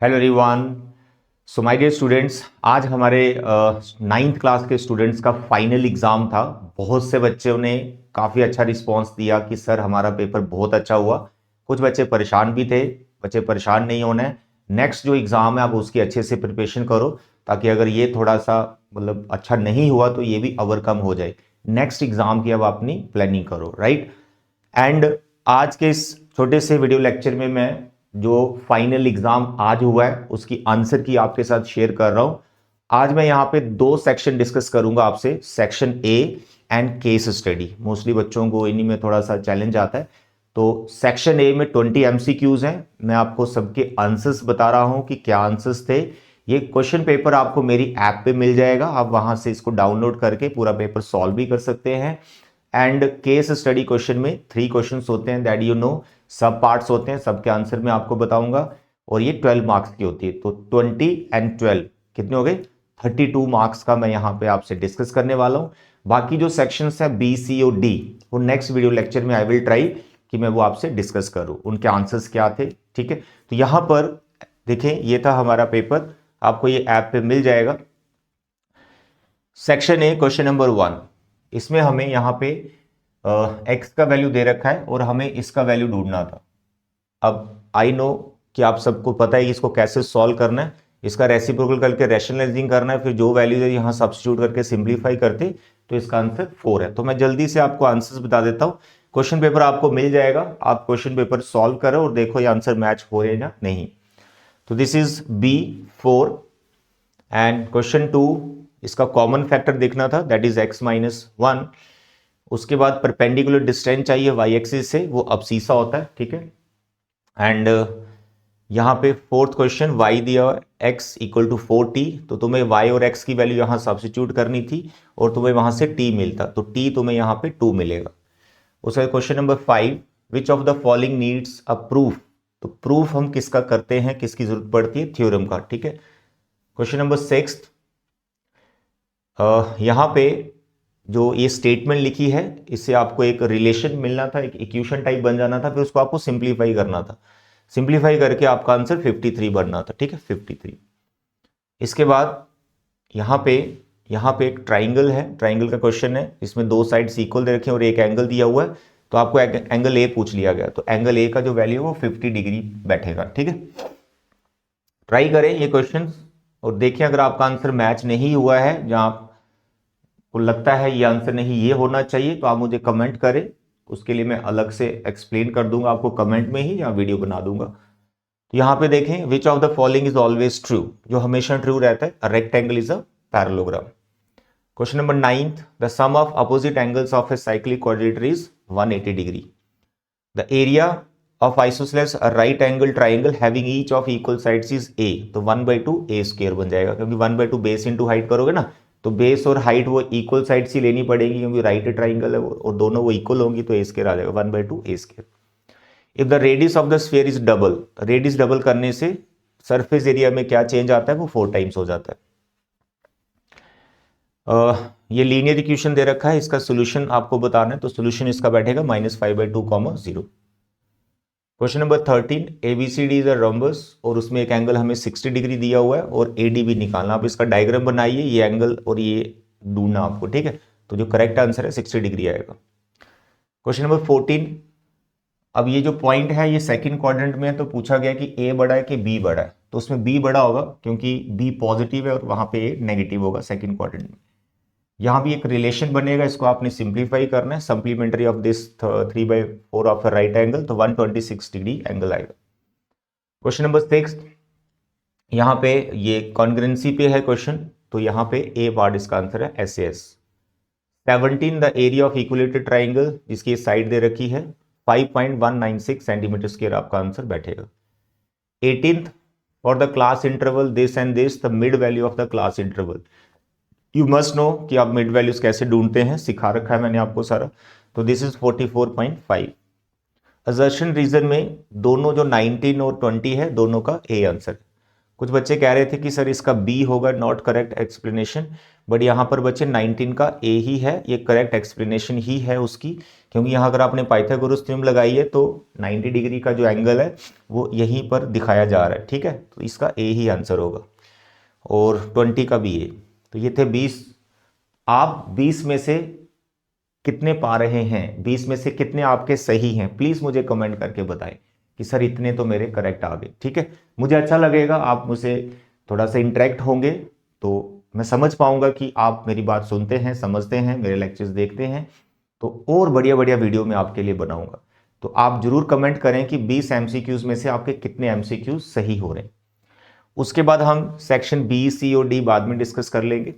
Hello everyone. So my dear students, आज हमारे ninth class के स्टूडेंट्स का फाइनल एग्जाम था। बहुत से बच्चों ने काफ़ी अच्छा रिस्पांस दिया कि सर हमारा पेपर बहुत अच्छा हुआ। कुछ बच्चे परेशान भी थे, बच्चे परेशान नहीं होना है। नेक्स्ट जो एग्ज़ाम है आप उसकी अच्छे से प्रिपरेशन करो, ताकि अगर ये थोड़ा सा मतलब अच्छा नहीं हुआ तो ये भी ओवरकम हो जाए। नेक्स्ट एग्ज़ाम की अब अपनी प्लानिंग करो, राइट। एंड आज के इस छोटे से वीडियो लेक्चर में मैं जो फाइनल एग्जाम आज हुआ है उसकी आंसर की आपके साथ शेयर कर रहा हूं। आज मैं यहां पे दो सेक्शन डिस्कस करूंगा आपसे, section A and case study. Mostly बच्चों को इन्हीं में थोड़ा सा चैलेंज आता है। तो सेक्शन ए में 20 एमसीक्यूज हैं। मैं आपको सबके आंसर्स बता रहा हूं कि क्या आंसर्स थे। ये क्वेश्चन पेपर आपको मेरी ऐप पे मिल जाएगा, आप वहां से इसको डाउनलोड करके पूरा पेपर सॉल्व भी कर सकते हैं। एंड केस स्टडी क्वेश्चन में 3 क्वेश्चंस होते हैं, दैट यू नो। सब पार्ट्स होते हैं, सबके आंसर मैं आपको बताऊंगा। और ये 12 मार्क्स की होती है, तो 20 एंड 12 कितने हो गए? 32 मार्क्स का मैं यहाँ पे आपसे डिस्कस करने वाला हूँ। बाकी जो सेक्शंस है बी, सी और डी, वो नेक्स्ट वीडियो लेक्चर में आई विल ट्राई कि मैं वो आपसे डिस्कस करूँ, उनके आंसर्स क्या थे। ठीक है, तो यहाँ पर देखें, ये था हमारा पेपर, आपको ये ऐप पे मिल जाएगा। सेक्शन ए क्वेश्चन नंबर 1, इसमें हमें यहाँ पे एक्स का वैल्यू दे रखा है और हमें इसका वैल्यू ढूंढना था। अब आई नो कि आप सबको पता है कि इसको कैसे सॉल्व करना है। इसका रेसिप्रोकल करके रैशनलाइजिंग करना है, फिर जो वैल्यू है यहाँ सब्स्टिट्यूट करके सिंप्लीफाई करते तो इसका आंसर 4 है। तो मैं जल्दी से आपको आंसर्स बता देता हूँ। क्वेश्चन पेपर आपको मिल जाएगा, आप क्वेश्चन पेपर सॉल्व करो और देखो ये आंसर मैच हो रहे हैं या नहीं। तो this is B 4 and question 2, इसका कॉमन फैक्टर देखना था, दैट इज x माइनस 1। उसके बाद परपेंडिकुलर डिस्टेंस चाहिए वाई एक्सिस से, वो अबसीसा होता है, ठीक है। एंड यहाँ पे फोर्थ क्वेश्चन y दिया x इक्वल टू 4t, तो तुम्हें y और x की वैल्यू यहाँ सब्स्टिट्यूट करनी थी और तुम्हें वहां से t मिलता, तो t तुम्हें यहाँ पे 2 मिलेगा। उसके question number 5, which of the following needs a proof. तो प्रूफ हम किसका करते हैं, किसकी जरूरत पड़ती है? थ्योरम का, ठीक है। क्वेश्चन नंबर 6, यहाँ पे जो ये स्टेटमेंट लिखी है इससे आपको एक रिलेशन मिलना था, एक इक्वेशन टाइप बन जाना था, फिर उसको आपको सिंप्लीफाई करना था। सिंप्लीफाई करके आपका आंसर 53 बनना था, ठीक है, 53। इसके बाद यहाँ पे एक ट्राइंगल है, ट्राइंगल का क्वेश्चन है, इसमें दो साइड्स इक्वल दे रखे हैं और एक एंगल दिया हुआ है। तो आपको एंगल ए पूछ लिया गया, तो एंगल ए का जो वैल्यू है वो 50 डिग्री बैठेगा, ठीक है। ट्राई करें ये क्वेश्चन और देखें, अगर आपका आंसर मैच नहीं हुआ है, जहां को लगता है ये आंसर नहीं ये होना चाहिए, तो आप मुझे कमेंट करें, उसके लिए मैं अलग से एक्सप्लेन कर दूंगा आपको कमेंट में ही, या वीडियो बना दूंगा। तो यहाँ पे देखें, which of the following is always true, जो हमेशा ट्रू रहता है, rectangle is a parallelogram. Question number 9, the sum of opposite angles of a cyclic quadrilateral is 180 degree. The area of isosceles right angle triangle having each of equal sides is a, तो 1/2 A square बन जाएगा, क्योंकि 1/2 base into height करोगे ना, तो base और height वो equal sides ही लेनी पड़ेगी, क्योंकि राइट ट्राइंगल है वो और दोनों वो इक्वल होंगी, तो ए स्क्वायर आ जाएगा 1/2 A square. If the radius of the sphere is double, radius double करने से सरफेस एरिया में क्या चेंज आता है, वो 4 टाइम्स हो जाता है। ये लीनियर इक्वेशन दे रखा है, इसका सोल्यूशन आपको बताना है, तो सोल्यूशन इसका बैठेगा -5/2, 0। Question number 13, ABCD is a rhombus और उसमें एक एंगल हमें 60 डिग्री दिया हुआ है और एडी भी निकालना। आप इसका डायग्राम बनाइए, ये एंगल और ये ढूंढना आपको, ठीक है। तो जो करेक्ट आंसर है 60 डिग्री आएगा। क्वेश्चन नंबर 14, अब ये जो पॉइंट है ये सेकंड क्वाड्रेंट में है, तो पूछा गया कि ए बड़ा है कि बी बड़ा है, तो उसमें बी बड़ा होगा क्योंकि बी पॉजिटिव है और वहां पे ए नेगेटिव होगा सेकंड क्वाड्रेंट में। यहाँ भी एक रिलेशन बनेगा, इसको आपने सिंप्लीफाई करना है, supplementary of this 3/4 of a right angle, तो 126 डिग्री एंगल आएगा। क्वेश्चन नंबर 6, यहाँ पे ये कॉन्ग्रुएंसी पे है क्वेश्चन, तो यहाँ पे ए पार्ट इसका आंसर है SAS। 17, the area of equilateral triangle, जिसकी साइड दे रखी है 5.196 सेंटीमीटर स्क्वायर, आपका आंसर बैठेगा। 18th, for the class interval this and this, the mid value of the class interval. You must know कि आप मिड वैल्यूज कैसे ढूंढते हैं, सिखा रखा है मैंने आपको सारा। तो दिस इज 44.5। असर्शन रीजन में दोनों जो 19 और 20 है, दोनों का ए आंसर। कुछ बच्चे कह रहे थे कि सर इसका बी होगा नॉट करेक्ट एक्सप्लेनेशन, बट यहाँ पर बच्चे 19 का ए ही है, ये करेक्ट एक्सप्लेनेशन ही है उसकी, क्योंकि यहाँ अगर आपने पाइथागोरस थ्योरम लगाई है तो 90 डिग्री का जो एंगल है वो यहीं पर दिखाया जा रहा है, ठीक है, तो इसका ए ही आंसर होगा और 20 का भी ए। तो ये थे 20। आप 20 में से कितने पा रहे हैं, 20 में से कितने आपके सही हैं, प्लीज मुझे कमेंट करके बताएं कि सर इतने तो मेरे करेक्ट आ गए, ठीक है। मुझे अच्छा लगेगा, आप मुझसे थोड़ा सा इंटरेक्ट होंगे तो मैं समझ पाऊंगा कि आप मेरी बात सुनते हैं, समझते हैं, मेरे लेक्चर्स देखते हैं, तो और बढ़िया बढ़िया वीडियो मैं आपके लिए बनाऊंगा। तो आप जरूर कमेंट करें कि 20 एमसीक्यूज में से आपके कितने एमसीक्यूज सही हो रहे हैं। उसके बाद हम सेक्शन बी, सी और डी बाद में डिस्कस कर लेंगे।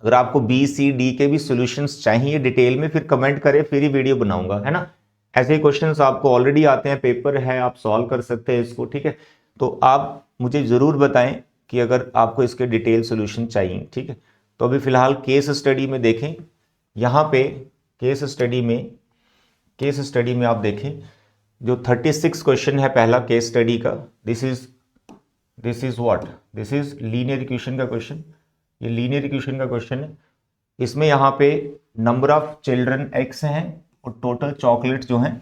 अगर आपको बी, सी, डी के भी सॉल्यूशंस चाहिए डिटेल में, फिर कमेंट करें, फिर ही वीडियो बनाऊंगा, है ना। ऐसे क्वेश्चंस आपको ऑलरेडी आते हैं, पेपर है, आप सॉल्व कर सकते हैं इसको, ठीक है। तो आप मुझे जरूर बताएं कि अगर आपको इसके डिटेल सॉल्यूशन चाहिए, ठीक है। तो अभी फिलहाल केस स्टडी में देखें, यहाँ पे केस स्टडी में आप देखें जो 36 क्वेश्चन है पहला केस स्टडी का, this is what, this is linear equation का क्वेश्चन, ये लीनियर इक्वेशन का क्वेश्चन है। इसमें यहाँ पे नंबर ऑफ चिल्ड्रन एक्स हैं और टोटल चॉकलेट्स जो हैं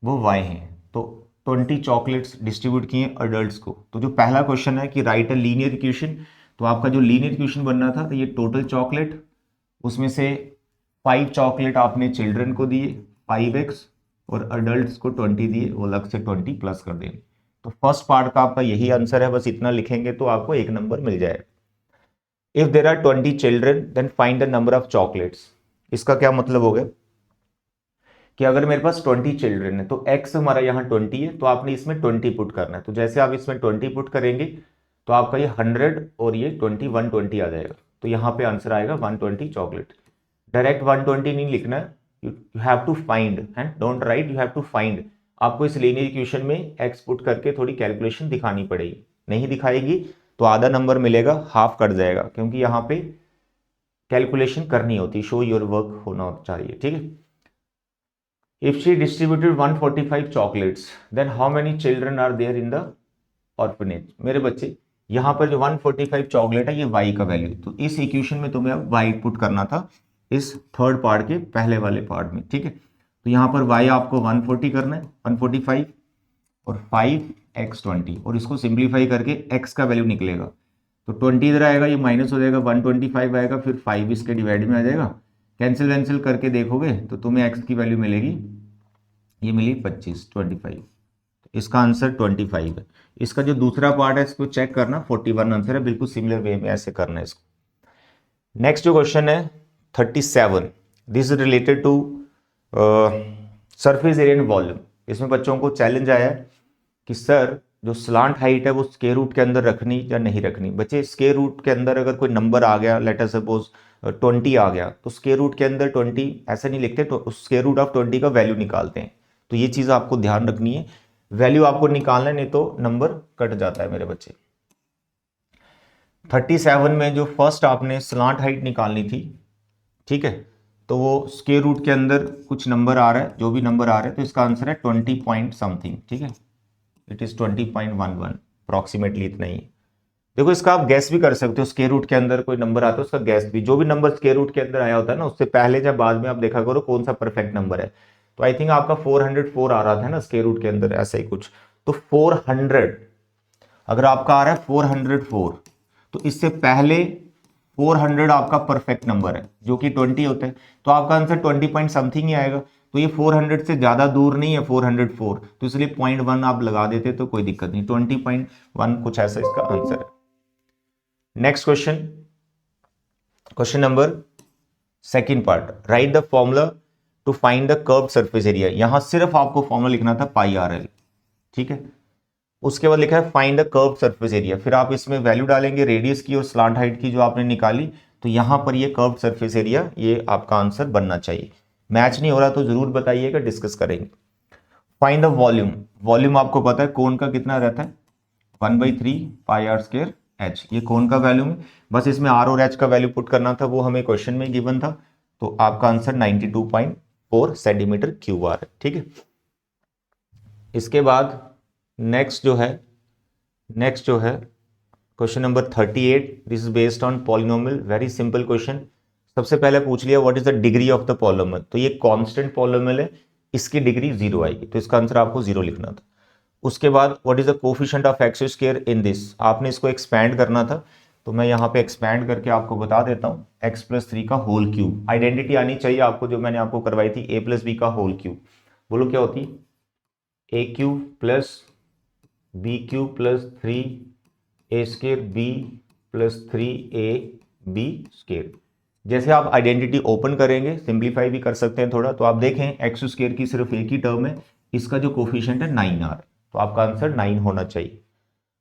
वो वाई हैं, तो 20 चॉकलेट्स डिस्ट्रीब्यूट किए अडल्ट्स को। तो जो पहला क्वेश्चन है कि राइट अ लीनियर इक्वेशन, तो आपका जो लीनियर इक्वेशन बनना था तो ये टोटल चॉकलेट, उसमें से 5 चॉकलेट आपने चिल्ड्रन को दिए 5x और अडल्ट्स को 20 दिए, वो अलग से 20 प्लस कर देंगे। तो फर्स्ट पार्ट का आपका यही आंसर है, बस इतना लिखेंगे तो आपको एक नंबर मिल जाएगा। If there are 20 children then find the number of chocolates. इसका क्या मतलब हो गया कि अगर मेरे पास 20 चिल्ड्रन है तो x हमारा यहाँ 20 है, तो आपने इसमें 20 पुट करना है। तो जैसे आप इसमें 20 पुट करेंगे तो आपका ये 100 और ये 20 120 आ जाएगा, तो यहाँ पे आंसर आएगा 120 चॉकलेट। डायरेक्ट 120 नहीं लिखना है, you have to find, and don't write, you have to find. आपको इस लीनियर इक्वेशन में x पुट करके थोड़ी कैलकुलेशन दिखानी पड़ेगी, नहीं दिखाएगी तो आधा नंबर मिलेगा, हाफ कट जाएगा, क्योंकि यहाँ पे कैलकुलेशन करनी होती, शो योर वर्क होना चाहिए, ठीक है। If she distributed 145 chocolates then how many children are there in the orphanage. मेरे बच्चे यहाँ पर जो 145 चॉकलेट है ये y का वैल्यू, तो इस इक्वेशन में तुम्हें अब y पुट करना था इस थर्ड पार्ट के पहले वाले पार्ट में, ठीक है। तो यहाँ पर y आपको 140 करना है, 145 और 5x 20, और इसको सिंप्लीफाई करके x का वैल्यू निकलेगा, तो 20 इधर आएगा, ये माइनस हो जाएगा, 125 आएगा, फिर 5 इसके डिवाइड में आ जाएगा, कैंसिल करके देखोगे तो तुम्हें x की वैल्यू मिलेगी, ये मिली 25 इसका आंसर 25 है। इसका जो दूसरा पार्ट है इसको चेक करना, 41 आंसर है, बिल्कुल सिमिलर वे में ऐसे करना है इसको। नेक्स्ट जो क्वेश्चन है 37, this is related to surface area and volume. इसमें बच्चों को चैलेंज आया है कि सर जो स्लांट हाइट है वो स्क्वायर रूट के अंदर रखनी या नहीं रखनी। बच्चे स्क्वायर रूट के अंदर अगर कोई नंबर आ गया, लेट अस सपोज 20 आ गया, तो स्क्वायर रूट के अंदर 20 ऐसे नहीं लिखते, तो स्क्वायर रूट ऑफ 20 का वैल्यू निकालते हैं। तो ये चीज़ आपको ध्यान रखनी है, वैल्यू आपको निकालना है, नहीं तो नंबर कट जाता है मेरे बच्चे। 37 में जो फर्स्ट आपने स्लांट हाइट निकालनी थी, ठीक है, तो वो स्क्वायर रूट के अंदर कुछ नंबर आ रहा है, जो भी नंबर आ रहा है, तो इसका आंसर है 20 पॉइंट समथिंग, ठीक है, इट इज 20.11 अप्रॉक्सीमेटली इतना ही। देखो इसका आप गैस भी कर सकते हो, स्क्वायर रूट के अंदर कोई नंबर आता है उसका गैस भी, जो भी नंबर स्क्वायर रूट के अंदर आया होता है ना, उससे पहले या बाद में आप देखा करो कौन सा परफेक्ट नंबर है। तो आई थिंक आपका 404 आ रहा था ना स्क्वायर रूट के अंदर, ऐसा ही कुछ, तो 400 अगर आपका आ रहा है 404, तो इससे पहले 400 आपका परफेक्ट नंबर है जो कि 20 होता है, तो आपका आंसर 20 पॉइंट समथिंग ही आएगा। तो ये 400 से ज्यादा दूर नहीं है 404, तो इसलिए 0.1 आप लगा देते तो कोई दिक्कत नहीं, 20.1 कुछ ऐसा इसका आंसर है। Next question, question number second part, write the formula to find the curved surface area. यहां सिर्फ आपको फॉर्मूला लिखना था पाई आर एल, ठीक है। उसके बाद लिखा है find the curved surface area, फिर आप इसमें वैल्यू डालेंगे रेडियस की और स्लांट हाइट की जो आपने निकाली, तो यहां पर ये कर्व्ड सरफेस एरिया ये आपका आंसर बनना चाहिए। मैच नहीं हो रहा तो जरूर बताइएगा, डिस्कस करेंगे। फाइंड द वॉल्यूम, वॉल्यूम आपको पता है कोन का कितना रहता है 1/3 पाई आर स्क्वायर एच, ये कोन का वैल्यूम है, बस इसमें आर और एच का वैल्यू पुट करना था, वो हमें क्वेश्चन में गिवन था, तो आपका आंसर 92.4 सेंटीमीटर क्यूब आ रहा है, ठीक है। इसके बाद नेक्स्ट जो है question number 38, this is based on polynomial, very simple question. सबसे पहले पूछ लिया what is the degree of the polynomial, तो ये कांस्टेंट पॉलिनोमियल है, इसकी डिग्री 0 आएगी, तो इसका आंसर आपको 0 लिखना था। उसके बाद what is the coefficient of x square in this, आपने इसको एक्सपैंड करना था, तो मैं यहाँ पे एक्सपैंड करके आपको बता देता हूँ, एक्स प्लस 3 का होल क्यूब। आइडेंटिटी आनी चाहिए आपको, जो मैंने आपको करवाई थी, ए प्लस बी का होल क्यूब। बोलो क्या होती, A cube plus B cube plus 3 A square B plus 3 A B square. जैसे आप आइडेंटिटी ओपन करेंगे, सिंप्लीफाई भी कर सकते हैं थोड़ा, तो आप देखें एक्स स्क्वायर की सिर्फ एक ही टर्म है, इसका जो कोफिशिएंट है 9r, तो आपका आंसर 9 होना चाहिए।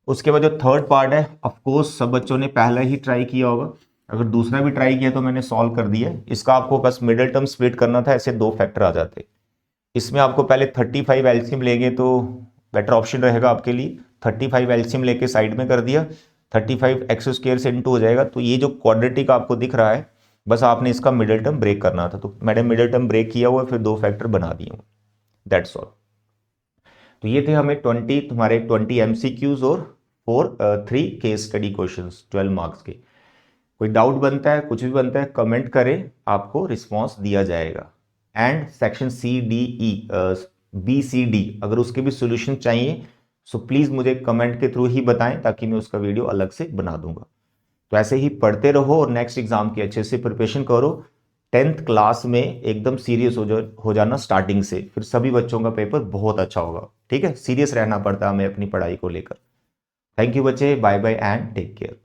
उसके बाद जो थर्ड पार्ट है, ऑफकोर्स सब बच्चों ने पहला ही ट्राई किया होगा, अगर दूसरा भी ट्राई किया तो मैंने सॉल्व कर दिया। इसका आपको बस मिडिल टर्म स्प्लिट करना था, ऐसे 2 फैक्टर आ जाते। इसमें आपको पहले 35 एलसीएम लेंगे तो बेटर ऑप्शन रहेगा आपके लिए। 35 एलसीएम लेके साइड में कर दिया, 35 एक्स स्क्वायर से इनटू हो जाएगा, तो ये जो क्वाड्रेटिक आपको दिख रहा है, बस आपने इसका मिडिल टर्म ब्रेक करना था, तो मैंने मिडिल टर्म ब्रेक किया हुआ, फिर 2 फैक्टर बना दिए, दैट्स ऑल। तो ये थे हमें 20 तुम्हारे 20 एमसीक्यूज और 3 केस स्टडी क्वेश्चंस 12 मार्क्स के। कोई डाउट बनता है, कुछ भी बनता है, कमेंट करें, आपको रिस्पॉन्स दिया जाएगा। And section C D E B C D अगर उसके भी सोल्यूशन चाहिए, सो प्लीज़ मुझे कमेंट के थ्रू ही बताएं, ताकि मैं उसका वीडियो अलग से बना दूंगा। तो ऐसे ही पढ़ते रहो और नेक्स्ट एग्जाम की अच्छे से प्रिपरेशन करो। 10th क्लास में एकदम सीरियस हो जाना स्टार्टिंग से, फिर सभी बच्चों का पेपर बहुत अच्छा होगा। ठीक है, सीरियस रहना पड़ता है हमें अपनी पढ़ाई को लेकर। थैंक यू बच्चे, bye bye and take care.